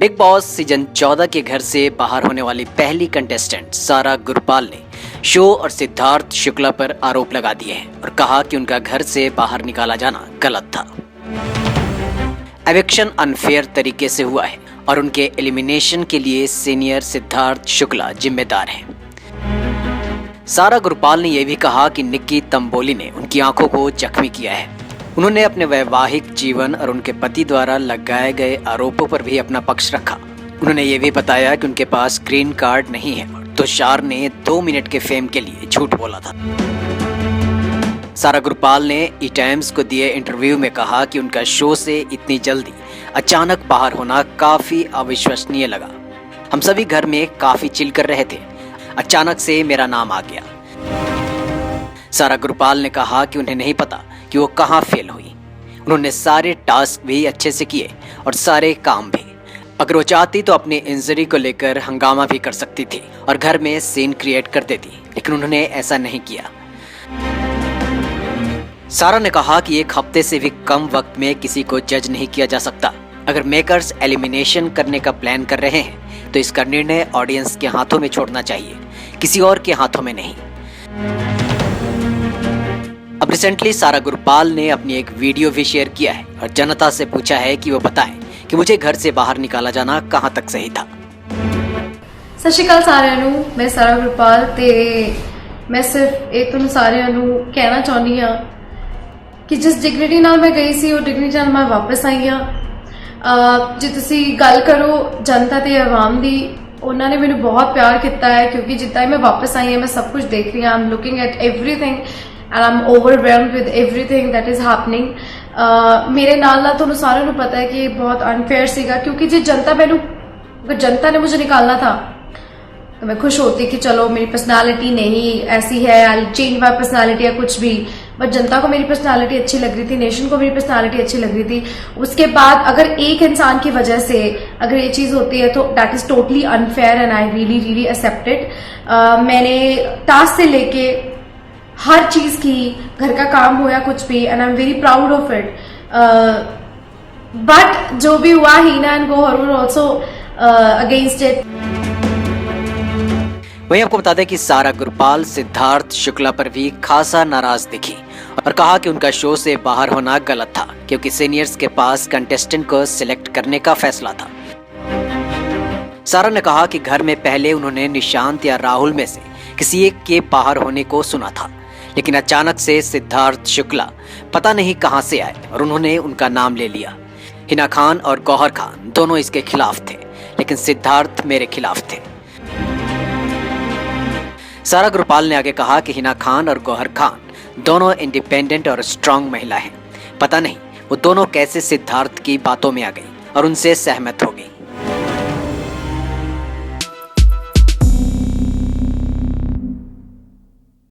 Big boss season 14 के घर से बाहर होने वाली पहली कंटेस्टेंट सारा गुरपाल ने शो और सिद्धार्थ शुक्ला पर आरोप लगा दिए हैं और कहा कि उनका घर से बाहर निकाला जाना गलत था। एविक्शन अनफेयर तरीके से हुआ है और उनके एलिमिनेशन के लिए सीनियर सिद्धार्थ शुक्ला जिम्मेदार हैं। सारा गुरपाल ने यह भी कहा कि निक्की तंबोली ने उनकी आंखों को जख्मी किया है। उन्होंने अपने वैवाहिक जीवन और उनके पति द्वारा लगाए गए आरोपों पर भी अपना पक्ष रखा। उन्होंने ये भी बताया कि उनके पास ग्रीन कार्ड नहीं है और तुषार ने 2 मिनट के फेम के लिए झूठ बोला था। सारा गुरपाल ने ई टाइम्स को दिए इंटरव्यू में कहा कि उनका शो से इतनी जल्दी अचानक बाहर होना काफी अविश्वसनीय लगा। हम सभी घर में काफी चिल कर रहे थे, अचानक से मेरा नाम आ गया। सारा गुरपाल ने कहा कि उन्हें नहीं पता कि वो कहाँ फेल हुई। उन्होंने सारे टास्क भी अच्छे से किए और सारे काम भी। अगर वो चाहती तो अपनी इंजरी को लेकर हंगामा भी कर सकती थी और घर में सीन क्रिएट कर देती, लेकिन उन्होंने ऐसा नहीं किया। सारा ने कहा कि 1 हफ्ते से भी कम वक्त में किसी को जज नहीं किया जा सकता। अगर मेकर्स एलिमिनेशन करने का प्लान कर रहे हैं तो इसका निर्णय ऑडियंस के हाथों में छोड़ना चाहिए, किसी और के हाथों में नहीं। अब रिसेंटली सारा गुरपाल ने अपनी एक वीडियो भी शेयर किया है और जनता से पूछा है कि वो बताएं कि मुझे घर से बाहर निकाला जाना कहां तक सही था। सत श्री अकाल सारिਆਂ ਨੂੰ, मैं सारा गुरपाल ते मैं सिर्फ एक तुहानू सारिਆਂ ਨੂੰ कहना चाहनी हाँ कि जिस डिग्निटी नाल मैं गई सी, वो डिग्निटी नाल मैं वापस आई हाँ। जे तुसी गल करो जनता ते आवाम दी, उन्होंने मैंने बहुत प्यार किया है, क्योंकि जितना ही मैं वापस आई हाँ मैं सब कुछ देख रही हूँ। I am looking at everything and I M overwhelmed with everything that is happening. मेरे नाल तुहानू सारिਆਂ ਨੂੰ पता है कि बहुत अनफेयर सीगा, क्योंकि जे अगर जनता ने मुझे निकालना था तो मैं खुश होती कि चलो मेरी पर्सनालिटी नहीं ऐसी है, आई चेंज माई पर्सनालिटी या कुछ भी। बट जनता को मेरी पर्सनालिटी अच्छी लग रही थी, नेशन को मेरी पर्सनालिटी अच्छी लग रही थी। उसके बाद अगर एक इंसान की वजह से अगर ये चीज़ होती है तो that is totally unfair and I really really accepted. मैंने टास्क से लेके हर चीज़ की, घर का काम हो या कुछ भी, and I am very proud of it. But जो भी हुआ, Heena and Gauhar were also against it. वहीं आपको बता दें कि सारा गुरपाल सिद्धार्थ शुक्ला पर भी खासा नाराज दिखी और कहा कि उनका शो से बाहर होना गलत था, क्योंकि सीनियर्स के पास कंटेस्टेंट को सिलेक्ट करने का फैसला था। सारा ने कहा कि घर में पहले उन्होंने निशांत या राहुल में से किसी एक के बाहर होने को सुना था, लेकिन अचानक से सिद्धार्थ शुक्ला पता नहीं कहां से आए और उन्होंने उनका नाम ले लिया। हिना खान और गौहर खान दोनों इसके खिलाफ थे, लेकिन सिद्धार्थ मेरे खिलाफ थे। सारा गुरपाल ने आगे कहा कि हिना खान और गौहर खान दोनों इंडिपेंडेंट और स्ट्रांग महिला हैं। पता नहीं वो दोनों कैसे सिद्धार्थ की बातों में आ गई और उनसे सहमत हो गई।